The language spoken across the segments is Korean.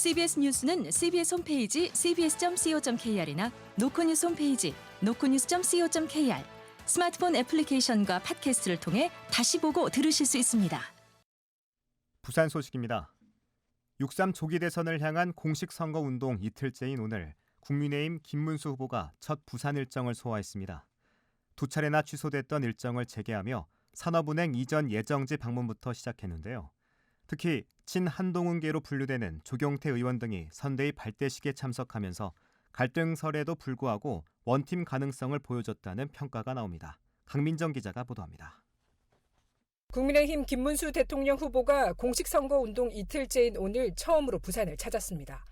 CBS 뉴스는 CBS 홈페이지 cbs.co.kr이나 노컷뉴스 홈페이지 노컷뉴스.co.kr, 스마트폰 애플리케이션과 팟캐스트를 통해 다시 보고 들으실 수 있습니다. 부산 소식입니다. 6.3 조기 대선을 향한 공식 선거운동 이틀째인 오늘 국민의힘 김문수 후보가 첫 부산 일정을 소화했습니다. 두 차례나 취소됐던 일정을 재개하며 산업은행 이전 예정지 방문부터 시작했는데요. 특히 친한동훈계로 분류되는 조경태 의원 등이 선대위 발대식에 참석하면서 갈등설에도 불구하고 원팀 가능성을 보여줬다는 평가가 나옵니다. 강민정 기자가 보도합니다. 국민의힘 김문수 대통령 후보가 공식 선거운동 이틀째인 오늘 처음으로 부산을 찾았습니다.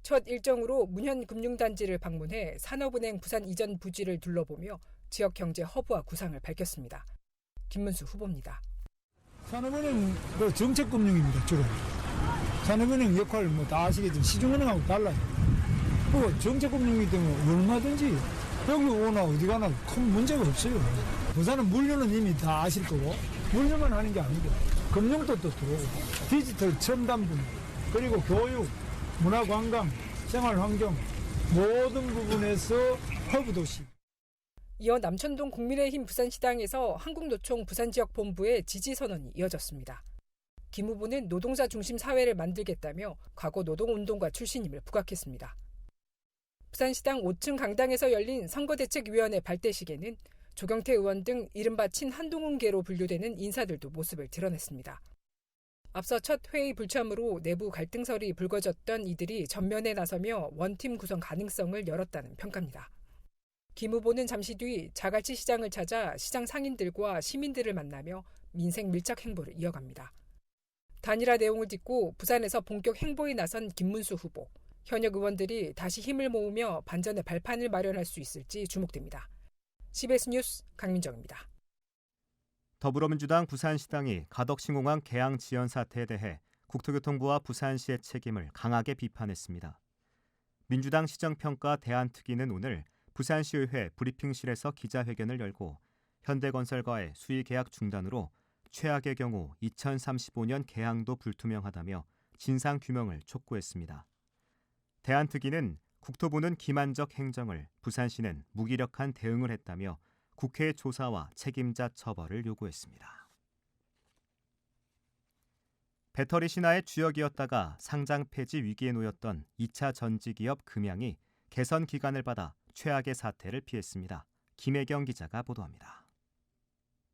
첫 일정으로 문현금융단지를 방문해 산업은행 부산 이전 부지를 둘러보며 지역 경제 허브와 구상을 밝혔습니다. 김문수 후보입니다. 산업은행 정책금융입니다. 주로. 산업은행 역할 다 아시겠지만 시중은행하고 달라요. 그리고 정책금융이기 때문에 얼마든지 여기 오나 어디 가나 큰 문제가 없어요. 부산은 물류는 이미 다 아실 거고 물류만 하는 게 아니고 금융도 또 들어오고 디지털 첨단 분야 그리고 교육, 문화관광, 생활환경 모든 부분에서 허브도시. 이어 남천동 국민의힘 부산시당에서 한국노총 부산지역본부의 지지선언이 이어졌습니다. 김 후보는 노동자 중심 사회를 만들겠다며 과거 노동운동가 출신임을 부각했습니다. 부산시당 5층 강당에서 열린 선거대책위원회 발대식에는 조경태 의원 등 이른바 친한동훈계로 분류되는 인사들도 모습을 드러냈습니다. 앞서 첫 회의 불참으로 내부 갈등설이 불거졌던 이들이 전면에 나서며 원팀 구성 가능성을 열었다는 평가입니다. 김 후보는 잠시 뒤 자갈치 시장을 찾아 시장 상인들과 시민들을 만나며 민생 밀착 행보를 이어갑니다. 단일화 내용을 딛고 부산에서 본격 행보에 나선 김문수 후보. 현역 의원들이 다시 힘을 모으며 반전의 발판을 마련할 수 있을지 주목됩니다. CBS 뉴스 강민정입니다. 더불어민주당 부산시당이 가덕신공항 개항 지연 사태에 대해 국토교통부와 부산시의 책임을 강하게 비판했습니다. 민주당 시정평가 대안특위는 오늘 부산시의회 브리핑실에서 기자회견을 열고 현대건설과의 수의계약 중단으로 최악의 경우 2035년 개항도 불투명하다며 진상규명을 촉구했습니다. 대안특위는 국토부는 기만적 행정을, 부산시는 무기력한 대응을 했다며 국회 조사와 책임자 처벌을 요구했습니다. 배터리 신화의 주역이었다가 상장 폐지 위기에 놓였던 2차 전지기업 금양이 개선 기간을 받아 최악의 사태를 피했습니다. 김혜경 기자가 보도합니다.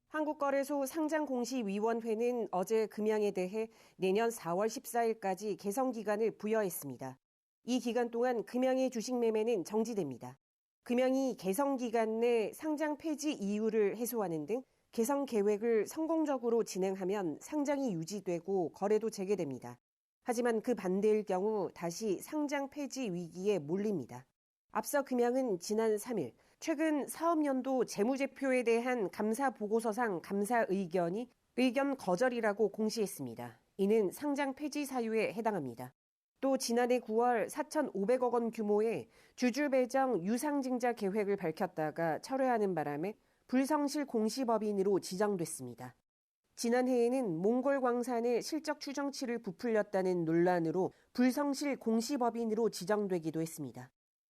한국거래소 상장공시위원회는 어제 금양에 대해 내년 4월 14일까지 개선 기간을 부여했습니다. 이 기간 동안 금양의 주식 매매는 정지됩니다. 금양이 개선 기간 내 상장 폐지 이유를 해소하는 등 개선 계획을 성공적으로 진행하면 상장이 유지되고 거래도 재개됩니다. 하지만 그 반대일 경우 다시 상장 폐지 위기에 몰립니다. 앞서 금양은 지난 3일 최근 사업연도 재무제표에 대한 감사 보고서상 감사 의견이 의견 거절이라고 공시했습니다. 이는 상장 폐지 사유에 해당합니다. 또 지난해 9월 4,500억 원 규모의 주주 배정 유상증자 계획을 밝혔다가 철회하는 바람에 불성실 공시법인으로 지정됐습니다. 지난해에는 몽골광산의 실적 추정치를 부풀렸다는 논란으로 불성실 공시법인으로 지정되기도 했습니다.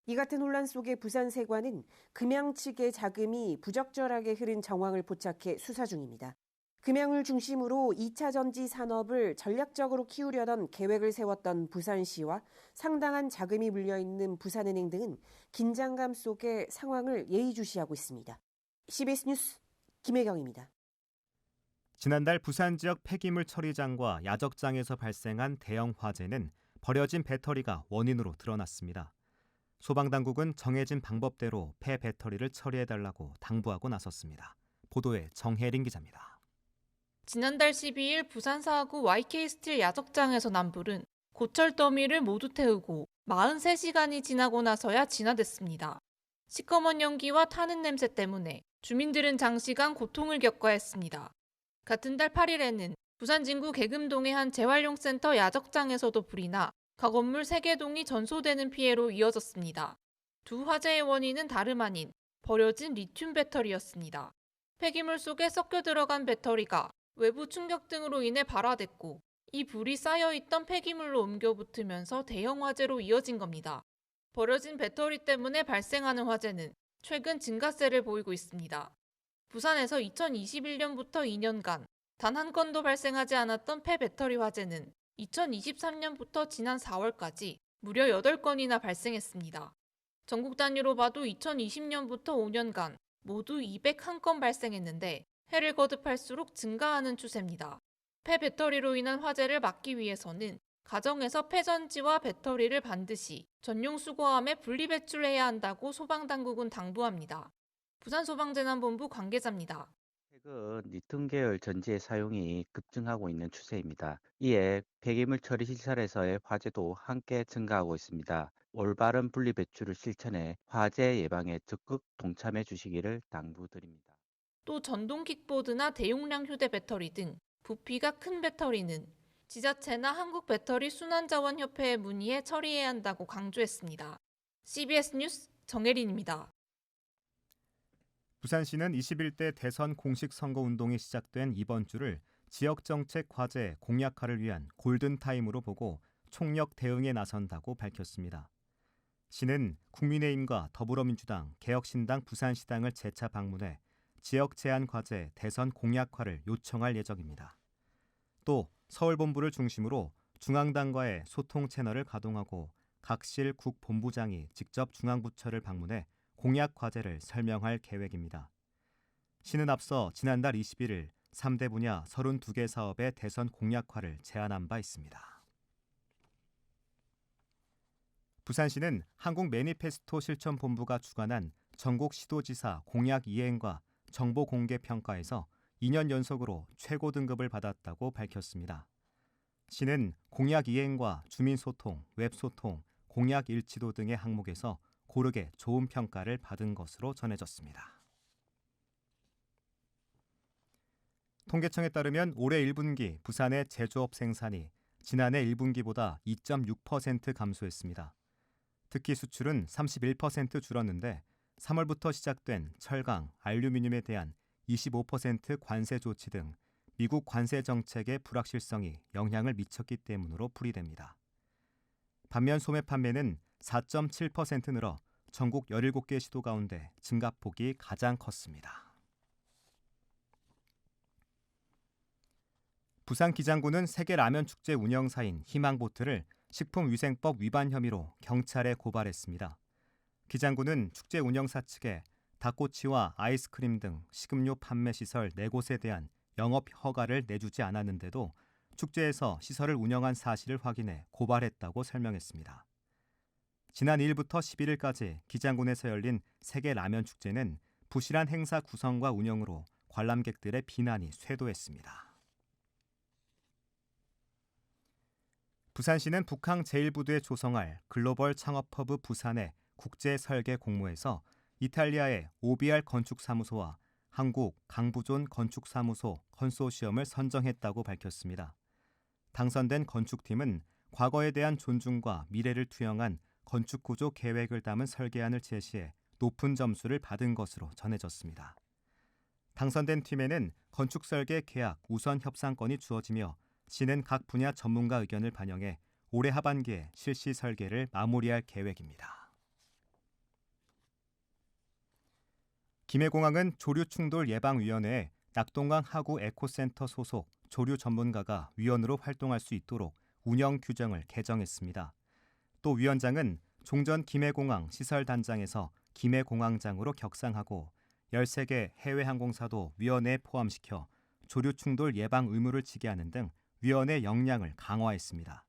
이 같은 혼란 속에 부산세관은 금양 측의 자금이 부적절하게 흐른 정황을 포착해 수사 중입니다. 금양을 중심으로 2차 전지 산업을 전략적으로 키우려던 계획을 세웠던 부산시와 상당한 자금이 물려있는 부산은행 등은 긴장감 속에 상황을 예의주시하고 있습니다. CBS 뉴스 김혜경입니다. 지난달 부산 지역 폐기물 처리장과 야적장에서 발생한 대형 화재는 버려진 배터리가 원인으로 드러났습니다. 소방당국은 정해진 방법대로 폐 배터리를 처리해달라고 당부하고 나섰습니다. 보도에 정혜린 기자입니다. 지난달 12일 부산 사하구 YK스틸 야적장에서 난불은 고철 더미를 모두 태우고 43시간이 지나고 나서야 진화됐습니다. 시커먼 연기와 타는 냄새 때문에 주민들은 장시간 고통을 겪어야 했습니다. 같은 달 8일에는 부산 진구 계금동의 한 재활용센터 야적장에서도 불이 나 가건물 3개 동이 전소되는 피해로 이어졌습니다. 두 화재의 원인은 다름 아닌 버려진 리튬 배터리였습니다. 폐기물 속에 섞여 들어간 배터리가 외부 충격 등으로 인해 발화됐고 이 불이 쌓여있던 폐기물로 옮겨 붙으면서 대형 화재로 이어진 겁니다. 버려진 배터리 때문에 발생하는 화재는 최근 증가세를 보이고 있습니다. 부산에서 2021년부터 2년간 단 한 건도 발생하지 않았던 폐배터리 화재는 2023년부터 지난 4월까지 무려 8건이나 발생했습니다. 전국 단위로 봐도 2020년부터 5년간 모두 201건 발생했는데 해를 거듭할수록 증가하는 추세입니다. 폐배터리로 인한 화재를 막기 위해서는 가정에서 폐전지와 배터리를 반드시 전용 수거함에 분리배출해야 한다고 소방당국은 당부합니다. 부산소방재난본부 관계자입니다. 최근 리튬 계열 전지의 사용이 급증하고 있는 추세입니다. 이에 폐기물 처리 시설에서의 화재도 함께 증가하고 있습니다. 올바른 분리 배출을 실천해 화재 예방에 적극 동참해 주시기를 당부드립니다. 또 전동 킥보드나 대용량 휴대 배터리 등 부피가 큰 배터리는 지자체나 한국배터리순환자원협회에 문의해 처리해야 한다고 강조했습니다. CBS 뉴스 정혜린입니다. 부산시는 21대 대선 공식 선거운동이 시작된 이번 주를 지역정책 과제 공약화를 위한 골든타임으로 보고 총력 대응에 나선다고 밝혔습니다. 시는 국민의힘과 더불어민주당, 개혁신당 부산시당을 재차 방문해 지역 제안 과제 대선 공약화를 요청할 예정입니다. 또 서울본부를 중심으로 중앙당과의 소통 채널을 가동하고 각 실 국본부장이 직접 중앙부처를 방문해 공약 과제를 설명할 계획입니다. 시는 앞서 지난달 21일 3대 분야 32개 사업의 대선 공약화를 제안한 바 있습니다. 부산시는 한국 매니페스토 실천본부가 주관한 전국 시도지사 공약 이행과 정보 공개 평가에서 2년 연속으로 최고 등급을 받았다고 밝혔습니다. 시는 공약 이행과 주민소통, 웹소통, 공약 일치도 등의 항목에서 고르게 좋은 평가를 받은 것으로 전해졌습니다. 통계청에 따르면 올해 1분기 부산의 제조업 생산이 지난해 1분기보다 2.6% 감소했습니다. 특히 수출은 31% 줄었는데 3월부터 시작된 철강, 알루미늄에 대한 25% 관세 조치 등 미국 관세 정책의 불확실성이 영향을 미쳤기 때문으로 풀이됩니다. 반면 소매 판매는 4.7% 늘어 전국 17개 시도 가운데 증가폭이 가장 컸습니다. 부산기장군은 세계라면축제 운영사인 희망보트를 식품위생법 위반 혐의로 경찰에 고발했습니다. 기장군은 축제 운영사 측에 닭꼬치와 아이스크림 등 식음료 판매 시설 4곳에 대한 영업 허가를 내주지 않았는데도 축제에서 시설을 운영한 사실을 확인해 고발했다고 설명했습니다. 지난 2일부터 11일까지 기장군에서 열린 세계라면축제는 부실한 행사 구성과 운영으로 관람객들의 비난이 쇄도했습니다. 부산시는 북항 제1부두에 조성할 글로벌 창업허브 부산의 국제 설계 공모에서 이탈리아의 OBR 건축사무소와 한국 강부존 건축사무소 컨소시엄을 선정했다고 밝혔습니다. 당선된 건축팀은 과거에 대한 존중과 미래를 투영한 건축구조 계획을 담은 설계안을 제시해 높은 점수를 받은 것으로 전해졌습니다. 당선된 팀에는 건축설계 계약 우선 협상권이 주어지며 시는 각 분야 전문가 의견을 반영해 올해 하반기에 실시 설계를 마무리할 계획입니다. 김해공항은 조류충돌예방위원회에 낙동강 하구 에코센터 소속 조류 전문가가 위원으로 활동할 수 있도록 운영 규정을 개정했습니다. 또 위원장은 종전 김해공항 시설단장에서 김해공항장으로 격상하고 13개 해외 항공사도 위원회에 포함시켜 조류충돌 예방 의무를 지게 하는 등 위원회 역량을 강화했습니다.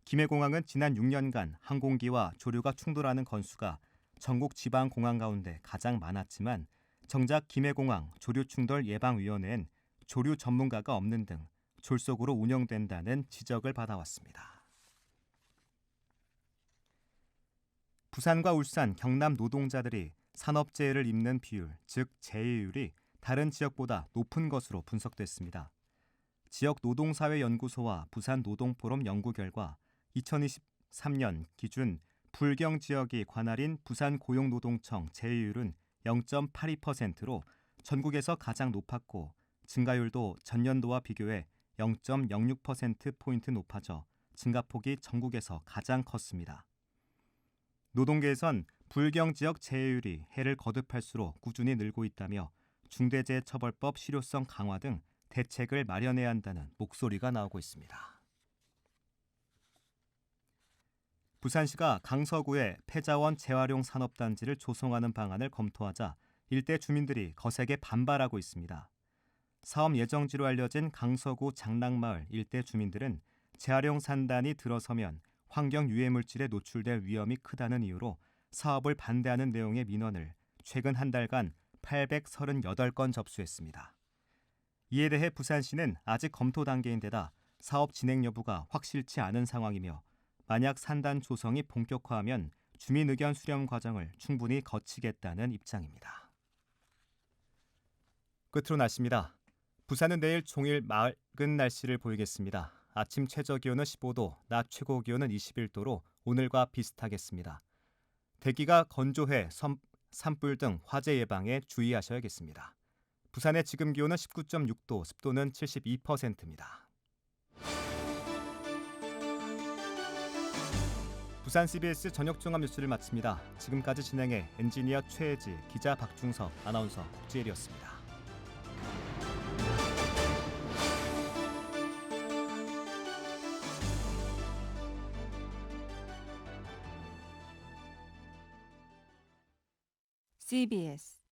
김해공항은 지난 6년간 항공기와 조류가 충돌하는 건수가 전국 지방공항 가운데 가장 많았지만 정작 김해공항 조류충돌예방위원회는 조류 전문가가 없는 등 졸속으로 운영된다는 지적을 받아왔습니다. 부산과 울산, 경남 노동자들이 산업재해를 입는 비율, 즉 재해율이 다른 지역보다 높은 것으로 분석됐습니다. 지역노동사회연구소와 부산노동포럼 연구 결과 2023년 기준 불경 지역이 관할인 부산고용노동청 재해율은 0.82%로 전국에서 가장 높았고 증가율도 전년도와 비교해 0.06%포인트 높아져 증가폭이 전국에서 가장 컸습니다. 노동계에선 불경 지역 재해율이 해를 거듭할수록 꾸준히 늘고 있다며 중대재해처벌법 실효성 강화 등 대책을 마련해야 한다는 목소리가 나오고 있습니다. 부산시가 강서구에 폐자원 재활용 산업단지를 조성하는 방안을 검토하자 일대 주민들이 거세게 반발하고 있습니다. 사업 예정지로 알려진 강서구 장락마을 일대 주민들은 재활용 산단이 들어서면 환경 유해 물질에 노출될 위험이 크다는 이유로 사업을 반대하는 내용의 민원을 최근 한 달간 838건 접수했습니다. 이에 대해 부산시는 아직 검토 단계인 데다 사업 진행 여부가 확실치 않은 상황이며 만약 산단 조성이 본격화하면 주민 의견 수렴 과정을 충분히 거치겠다는 입장입니다. 끝으로 날씨입니다. 부산은 내일 종일 맑은 날씨를 보이겠습니다. 아침 최저 기온은 15도, 낮 최고 기온은 21도로 오늘과 비슷하겠습니다. 대기가 건조해 산불 등 화재 예방에 주의하셔야겠습니다. 부산의 지금 기온은 19.6도, 습도는 72%입니다. 부산 CBS 저녁 종합 뉴스를 마칩니다. 지금까지 진행해 엔지니어 최혜지, 기자 박중섭, 아나운서 국지일이었습니다. CBS